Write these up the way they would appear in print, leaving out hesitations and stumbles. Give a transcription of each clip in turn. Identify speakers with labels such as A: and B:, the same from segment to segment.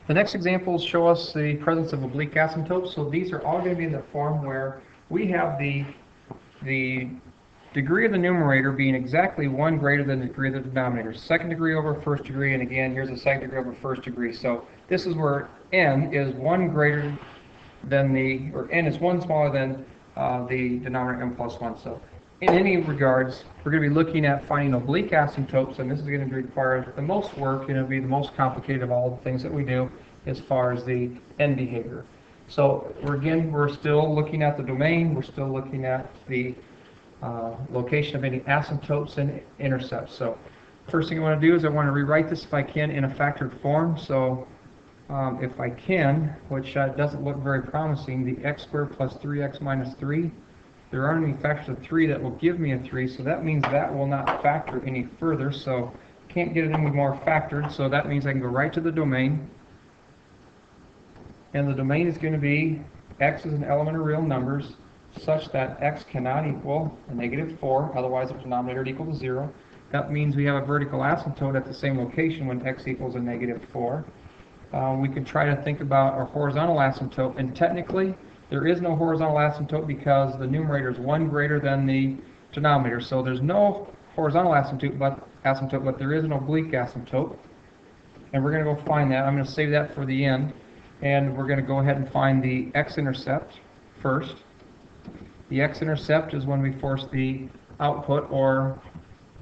A: The next examples show us the presence of oblique asymptotes. So these are all going to be in the form where we have the degree of the numerator being exactly 1 greater than the degree of the denominator. Second degree over first degree, and again, here's the second degree over first degree. So this is where n is 1 greater than or n is 1 smaller than the denominator n plus 1. So in any regards, we're going to be looking at finding oblique asymptotes, and this is going to require the most work, and it'll be the most complicated of all the things that we do as far as the n behavior. So we're still looking at the domain, we're still looking at the location of any asymptotes and intercepts. So first thing I want to do is I want to rewrite this if I can in a factored form. So if I can, which doesn't look very promising, the x squared plus 3x minus 3, there aren't any factors of 3 that will give me a 3, so that means that will not factor any further, so can't get it any more factored, so that means I can go right to the domain, and the domain is going to be x is an element of real numbers such that x cannot equal a negative 4, otherwise the denominator would equal to 0. That means we have a vertical asymptote at the same location when x equals a negative 4. We could try to think about our horizontal asymptote, and technically there is no horizontal asymptote because the numerator is 1 greater than the denominator. So there's no horizontal asymptote, but there is an oblique asymptote. And we're going to go find that. I'm going to save that for the end. And we're going to go ahead and find the x-intercept first. The x-intercept is when we force the output, or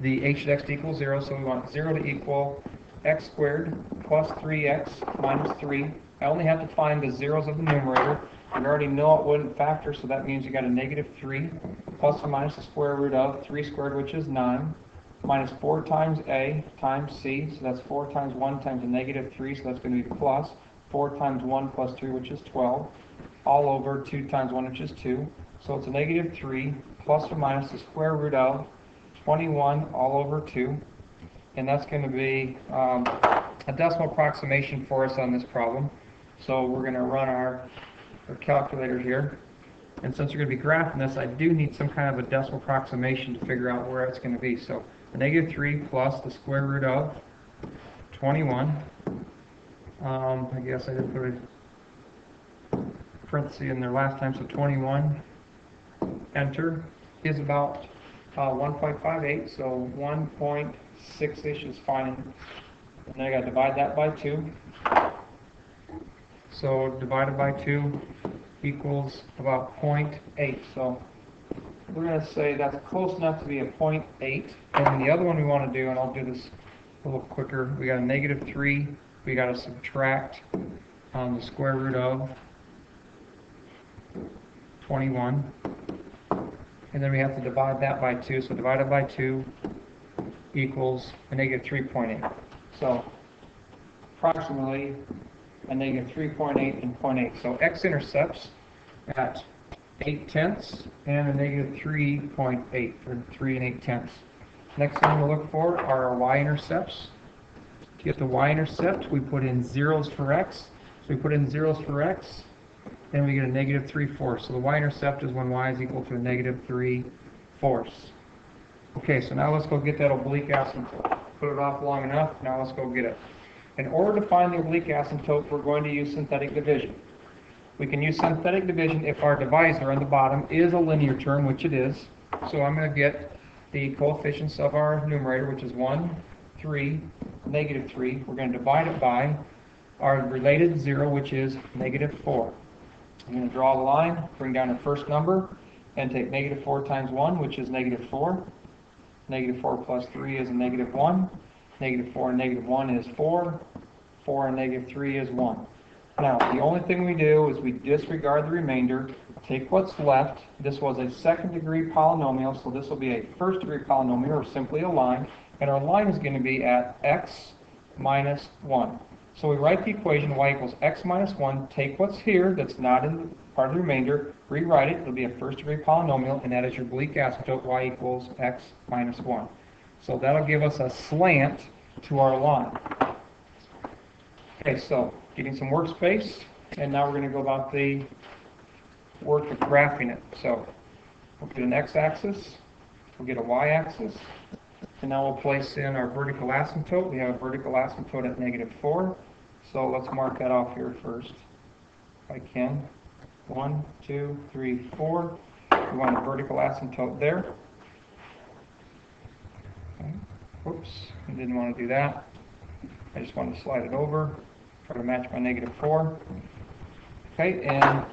A: the h of x to equal 0. So we want 0 to equal x squared plus 3x minus 3. I only have to find the zeros of the numerator. We already know it wouldn't factor, so that means you got a negative 3 plus or minus the square root of 3 squared, which is 9, minus 4 times a times c, so that's 4 times 1 times a negative 3, so that's going to be plus 4 times 1 plus 3, which is 12, all over 2 times 1, which is 2. So it's a negative 3 plus or minus the square root of 21 all over 2. And that's going to be a decimal approximation for us on this problem. So we're going to run our calculator here. And since you're going to be graphing this, I do need some kind of a decimal approximation to figure out where it's going to be. So a negative 3 plus the square root of 21. I guess I didn't put a parenthesis in there last time, so 21, enter, is about 1.58, so 1.6-ish is fine. And then I got to divide that by 2. So divided by 2 equals about 0.8. So we're going to say that's close enough to be a 0.8. And the other one we want to do, and I'll do this a little quicker, we got a negative 3. We got to subtract the square root of 21. And then we have to divide that by 2. So divided by 2 equals a negative 3.8. So approximately a negative 3.8 and 0.8. So x-intercepts at 8/10 and a negative 3.8 for 3 and 8/10. Next thing we'll look for are our y-intercepts. To get the y-intercept, we put in zeros for x. So we put in zeros for x, then we get a negative 3/4. So the y-intercept is when y is equal to a negative 3/4. Okay, so now let's go get that oblique asymptote. Put it off long enough, now let's go get it. In order to find the oblique asymptote, we're going to use synthetic division. We can use synthetic division if our divisor on the bottom is a linear term, which it is. So I'm going to get the coefficients of our numerator, which is 1, 3, negative 3. We're going to divide it by our related 0, which is negative 4. I'm going to draw the line, bring down our first number, and take negative 4 times 1, which is negative 4. Negative 4 plus 3 is a negative 1. Negative 4 and negative 1 is 4. 4 and negative 3 is 1. Now, the only thing we do is we disregard the remainder, take what's left. This was a second-degree polynomial, so this will be a first-degree polynomial, or simply a line. And our line is going to be at x minus 1. So we write the equation y equals x minus 1, take what's here that's not in part of the remainder, rewrite it, it'll be a first-degree polynomial, and that is your oblique asymptote, y equals x minus 1. So that'll give us a slant to our line. Okay, so getting some workspace, and now we're going to go about the work of graphing it. So we'll get an x-axis, we'll get a y-axis, and now we'll place in our vertical asymptote. We have a vertical asymptote at negative 4. So let's mark that off here first, if I can. 1, 2, 3, 4. We want a vertical asymptote there. Okay. Oops, I didn't want to do that. I just want to slide it over, try to match my -4. Okay, and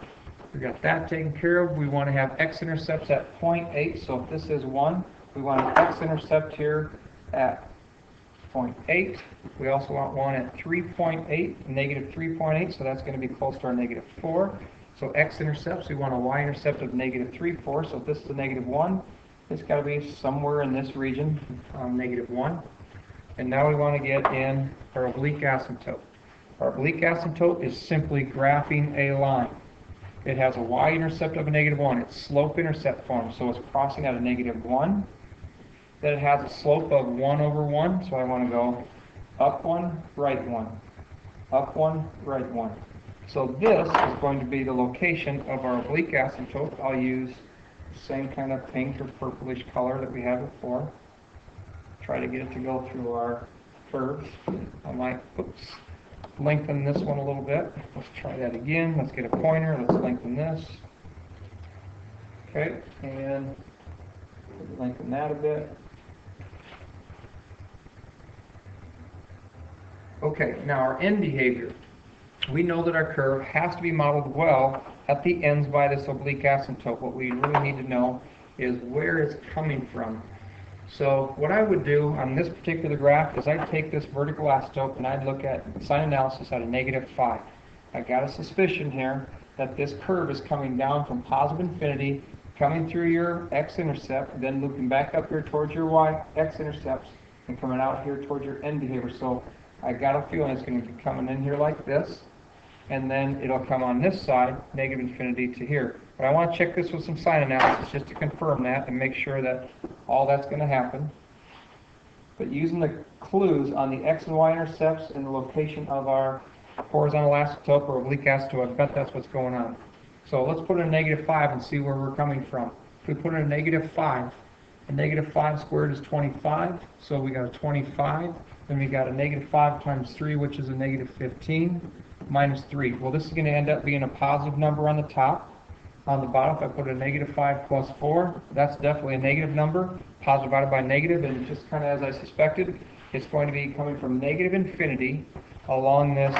A: we got that taken care of. We want to have x-intercepts at 0.8. So if this is 1, we want an x-intercept here at 0.8. We also want one at 3.8, -3.8, so that's going to be close to our -4. So x-intercepts, we want a y-intercept of -3.4. So if this is a -1, it's got to be somewhere in this region, -1. And now we want to get in our oblique asymptote. Our oblique asymptote is simply graphing a line. It has a y-intercept of a -1. It's slope-intercept form, so it's crossing at a -1. Then it has a slope of 1/1, so I want to go up 1, right 1. Up 1, right 1. So this is going to be the location of our oblique asymptote. I'll use the same kind of pink or purplish color that we had before. Try to get it to go through our curves. I might, lengthen this one a little bit. Let's try that again. Let's get a pointer. Let's lengthen this. Okay, and lengthen that a bit. Okay, now our end behavior. We know that our curve has to be modeled well at the ends by this oblique asymptote. What we really need to know is where it's coming from. So what I would do on this particular graph is I'd take this vertical asymptote and I'd look at sign analysis at a -5. I got a suspicion here that this curve is coming down from positive infinity, coming through your x-intercept, then looping back up here towards your x-intercepts, and coming out here towards your end behavior. So I got a feeling it's going to be coming in here like this, and then it'll come on this side, -infinity to here. But I want to check this with some sign analysis just to confirm that and make sure that all that's going to happen. But using the clues on the x and y intercepts and the location of our horizontal asymptote or oblique asymptote, I bet that's what's going on. So let's put in a -5 and see where we're coming from. If we put in a -5, a -5 squared is 25, so we got a 25. Then we got a -5 times 3, which is a -15, minus 3. Well, this is going to end up being a positive number on the top. On the bottom, if I put a -5 plus 4, that's definitely a negative number. Positive divided by negative, and just kind of as I suspected, it's going to be coming from -infinity along this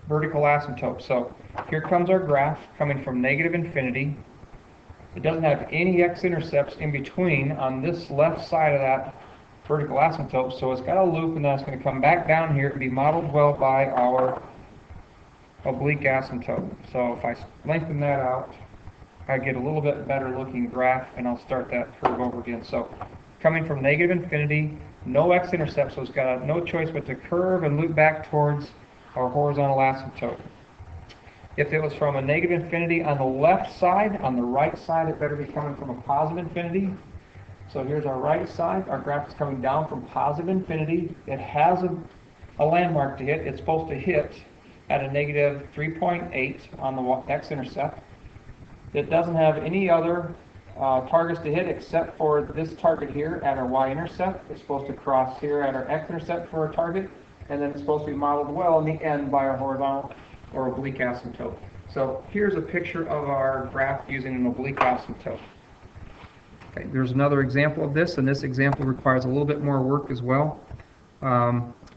A: vertical asymptote. So here comes our graph coming from -infinity. It doesn't have any x-intercepts in between on this left side of that vertical asymptote, so it's got a loop, and then it's going to come back down here and be modeled well by our oblique asymptote. So if I lengthen that out, I get a little bit better looking graph, and I'll start that curve over again. So coming from -infinity, no x-intercept, so it's got no choice but to curve and loop back towards our horizontal asymptote. If it was from a -infinity on the left side, on the right side it better be coming from a positive infinity. So here's our right side. Our graph is coming down from positive infinity. It has a landmark to hit. It's supposed to hit at a -3.8 on the x-intercept. It doesn't have any other targets to hit except for this target here at our y-intercept. It's supposed to cross here at our x-intercept for a target, and then it's supposed to be modeled well in the end by our horizontal or oblique asymptote. So here's a picture of our graph using an oblique asymptote. Okay, there's another example of this, and this example requires a little bit more work as well.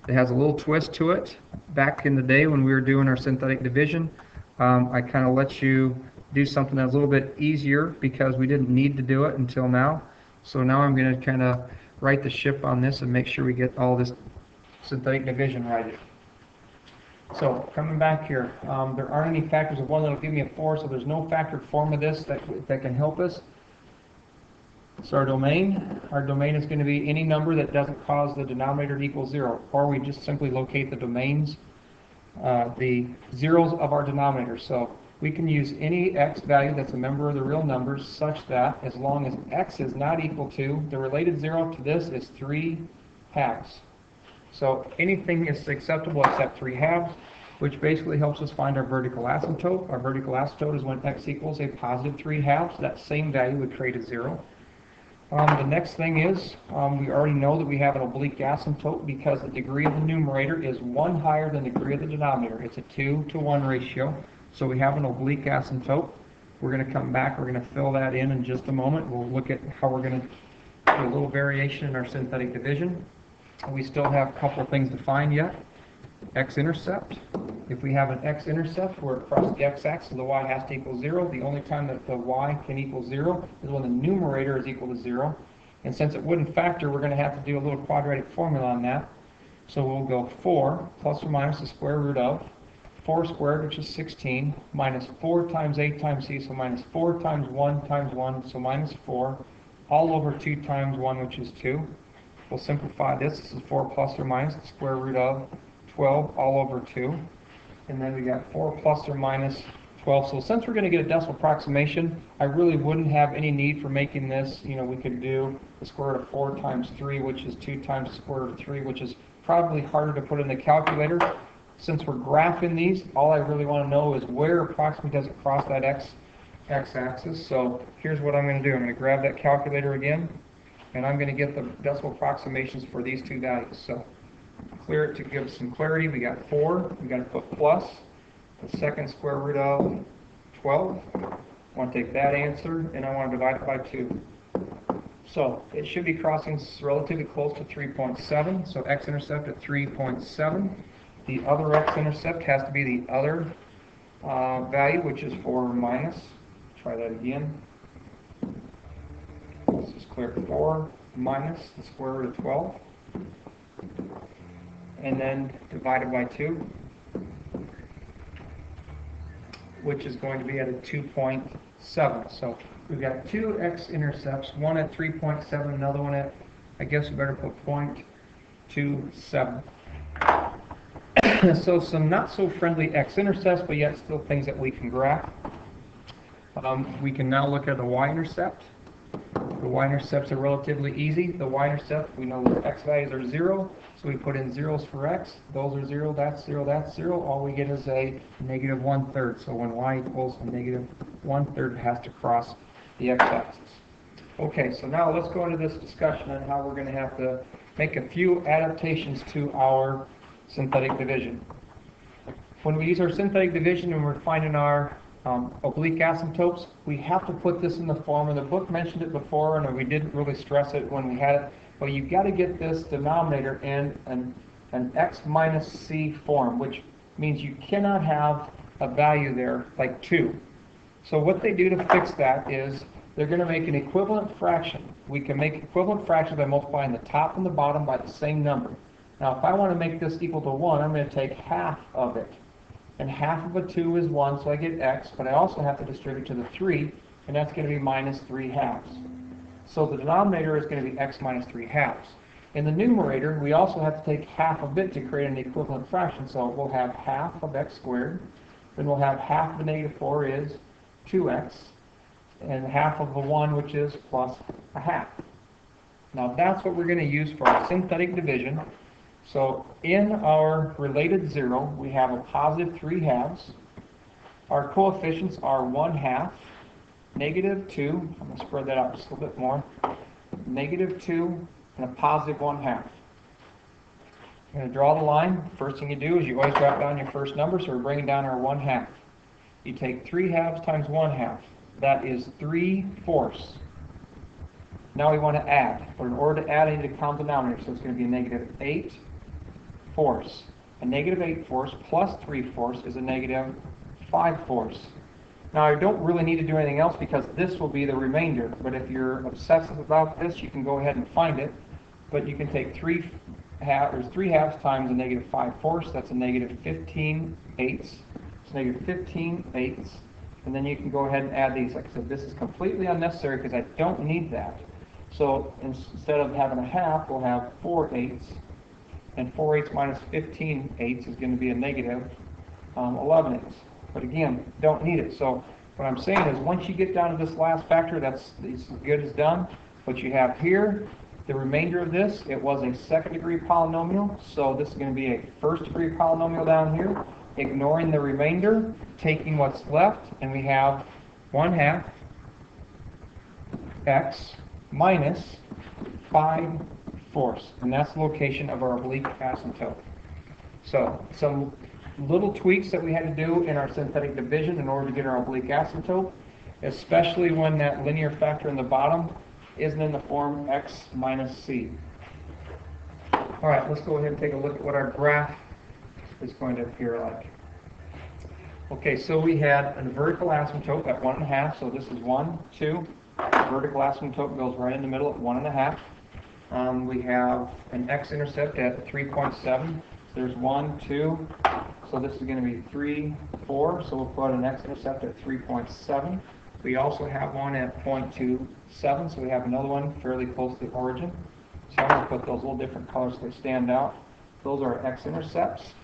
A: It has a little twist to it. Back in the day when we were doing our synthetic division, I kind of let you do something that's a little bit easier because we didn't need to do it until now. So now I'm going to kind of right the ship on this and make sure we get all this synthetic division right. So coming back here, there aren't any factors of 1 that'll give me a 4, so there's no factored form of this that can help us. So our domain is going to be any number that doesn't cause the denominator to equal 0, or we just simply locate the domains, the zeros of our denominator. So we can use any x value that's a member of the real numbers such that as long as x is not equal to, the related 0 to this is 3/2. So anything is acceptable except 3/2, which basically helps us find our vertical asymptote. Our vertical asymptote is when x equals a positive 3/2. That same value would create a 0. The next thing is, we already know that we have an oblique asymptote because the degree of the numerator is 1 higher than the degree of the denominator. It's a 2-to-1 ratio. So we have an oblique asymptote. We're going to come back, we're going to fill that in just a moment. We'll look at how we're going to do a little variation in our synthetic division. We still have a couple of things to find yet. X-intercept. If we have an x-intercept, we're across the x-axis, the y has to equal 0. The only time that the y can equal 0 is when the numerator is equal to 0. And since it wouldn't factor, we're going to have to do a little quadratic formula on that. So we'll go 4 plus or minus the square root of 4 squared, which is 16, minus 4 times a times c, so minus 4 times 1 times 1, so minus 4, all over 2 times 1, which is 2. We'll simplify this. This is 4 plus or minus the square root of 12 all over 2. And then we got 4 plus or minus 12. So since we're going to get a decimal approximation, I really wouldn't have any need for making this. You know, we could do the square root of 4 times 3, which is 2 times the square root of 3, which is probably harder to put in the calculator. Since we're graphing these, all I really want to know is where approximately does it cross that x-axis. So here's what I'm going to do. I'm going to grab that calculator again, and I'm going to get the decimal approximations for these two values. So clear it to give some clarity. We got 4. We got to put plus the second square root of 12. I want to take that answer, and I want to divide it by 2. So it should be crossing relatively close to 3.7. So x-intercept at 3.7. The other x-intercept has to be the other value, which is 4 minus. Try that again. Let's just clear 4 minus the square root of 12. And then divided by 2, which is going to be at a 2.7. So we've got two x-intercepts, one at 3.7, another one at, I guess we better put 0.27. So some not so friendly x-intercepts, but yet still things that we can graph. We can now look at the y-intercept. The y-intercepts are relatively easy. The y-intercept, we know the x values are 0, so we put in zeros for x. Those are 0, that's 0, that's 0. All we get is a negative 1/3. So when y equals a negative 1/3, it has to cross the x-axis. Okay, so now let's go into this discussion on how we're going to have to make a few adaptations to our synthetic division. When we use our synthetic division and we're finding our oblique asymptotes, we have to put this in the form, and the book mentioned it before, and we didn't really stress it when we had it, but you've got to get this denominator in an x minus c form, which means you cannot have a value there like 2. So what they do to fix that is they're going to make an equivalent fraction. We can make equivalent fractions by multiplying the top and the bottom by the same number. Now if I want to make this equal to 1, I'm going to take half of it. And half of a 2 is 1, so I get x, but I also have to distribute to the 3, and that's going to be minus 3 halves. So the denominator is going to be x minus 3 halves. In the numerator, we also have to take half of it to create an equivalent fraction, so we'll have half of x squared, then we'll have half of the negative 4 is 2x, and half of the 1, which is plus a half. Now that's what we're going to use for our synthetic division. So in our related 0, we have a positive 3 halves. Our coefficients are 1/2, negative 2, I'm going to spread that out just a little bit more, negative 2, and a positive 1/2. I'm going to draw the line. First thing you do is you always drop down your first number, so we're bringing down our 1/2. You take 3 halves times 1/2. That is 3/4. Now we want to add. But in order to add, I need to count the denominator, so it's going to be a negative 8/4. A negative 8/4 plus 3/4 is a negative 5/4. Now I don't really need to do anything else because this will be the remainder, but if you're obsessive about this, you can go ahead and find it. But you can take 3 halves times a negative 5/4, that's a negative 15/8. It's negative 15/8. And then you can go ahead and add these. Like I said, this is completely unnecessary because I don't need that. So instead of having a half, we'll have 4/8. And 4/8 minus 15/8 is going to be a negative 11/8. But again, don't need it. So what I'm saying is once you get down to this last factor, that's as good as done. What you have here, the remainder of this, it was a second-degree polynomial. So this is going to be a first-degree polynomial down here. Ignoring the remainder, taking what's left, and we have 1/2 x minus 5/4, and that's the location of our oblique asymptote. So some little tweaks that we had to do in our synthetic division in order to get our oblique asymptote, especially when that linear factor in the bottom isn't in the form x minus c. All right, let's go ahead and take a look at what our graph is going to appear like. Okay, so we had a vertical asymptote at 1.5, so this is 1, 2. Vertical asymptote goes right in the middle at 1.5. We have an x-intercept at 3.7. So there's 1, 2. So this is going to be 3, 4. So we'll put an x-intercept at 3.7. We also have one at 0.27, so we have another one fairly close to the origin. So I'm going to put those little different colors so they stand out. Those are x-intercepts.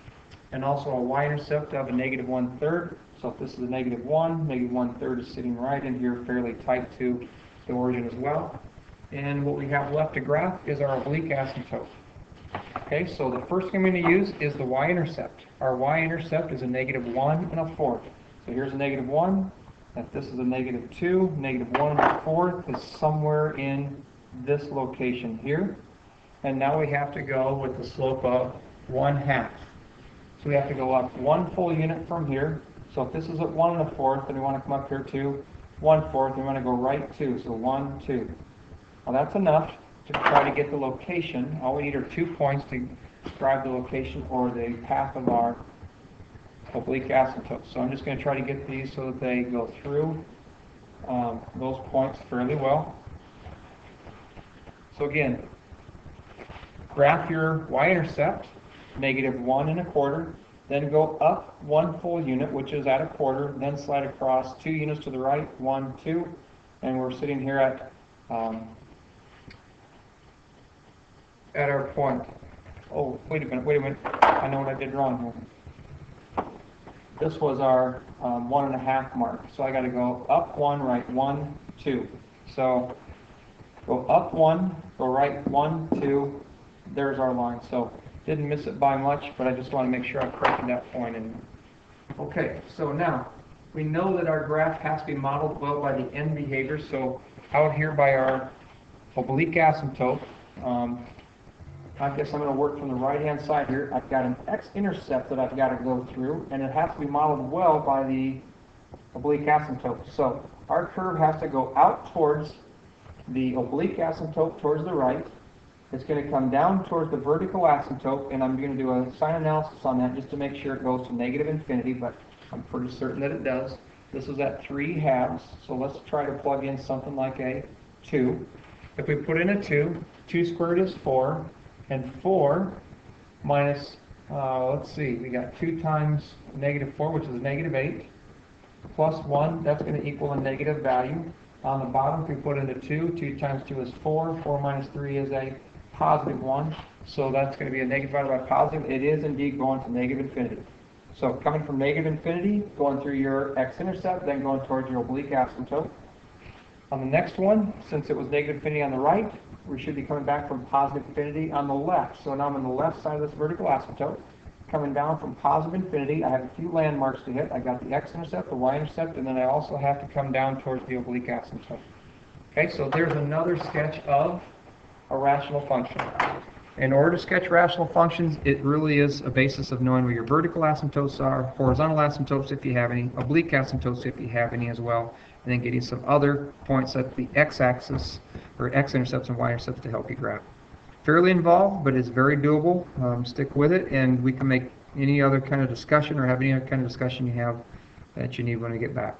A: And also a y-intercept of a -1/3. So if this is a -1, -1/3 is sitting right in here fairly tight to the origin as well. And what we have left to graph is our oblique asymptote. Okay, so the first thing I'm going to use is the y-intercept. Our y-intercept is a -1 1/4. So here's a -1. If this is a -2, -1 1/4 is somewhere in this location here. And now we have to go with the slope of 1/2. So we have to go up 1 full unit from here. So if this is at 1 1/4, then we want to come up here to 1/4. We want to go right 2. So 1, 2. Well, that's enough to try to get the location. All we need are 2 points to describe the location or the path of our oblique asymptote. So I'm just going to try to get these so that they go through those points fairly well. So again, graph your y-intercept, -1 1/4, then go up 1 full unit, which is at 1/4, then slide across 2 units to the right, 1, 2, and we're sitting here at our point. Oh, wait a minute, I know what I did wrong here. This was our 1.5 mark, so I got to go up 1, right 1, 2. So go up 1, go right 1, 2, there's our line. So didn't miss it by much, but I just want to make sure I corrected that point in. Okay, so now we know that our graph has to be modeled well by the end behavior. So out here by our oblique asymptote, I guess I'm going to work from the right-hand side here. I've got an x-intercept that I've got to go through, and it has to be modeled well by the oblique asymptote. So our curve has to go out towards the oblique asymptote towards the right. It's going to come down towards the vertical asymptote, and I'm going to do a sign analysis on that just to make sure it goes to -infinity, but I'm pretty certain that it does. This is at 3/2, so let's try to plug in something like a 2. If we put in a 2, 2 squared is 4, and 4 minus, let's see, we got 2 times -4, which is -8, plus 1, that's going to equal a negative value. On the bottom, if we put in a 2, 2 times 2 is 4, 4 minus 3 is a +1, so that's going to be a negative divided by positive. It is indeed going to -infinity. So coming from -infinity, going through your x-intercept, then going towards your oblique asymptote. On the next one, since it was -infinity on the right, we should be coming back from +infinity on the left. So now I'm on the left side of this vertical asymptote. Coming down from +infinity, I have a few landmarks to hit. I got the x-intercept, the y-intercept, and then I also have to come down towards the oblique asymptote. Okay, so there's another sketch of a rational function. In order to sketch rational functions, it really is a basis of knowing where your vertical asymptotes are, horizontal asymptotes if you have any, oblique asymptotes if you have any as well, and then getting some other points at the x-axis, or x-intercepts and y-intercepts to help you graph. Fairly involved, but it's very doable. Stick with it, and we can make any other kind of discussion or have any other kind of discussion you have that you need when we get back.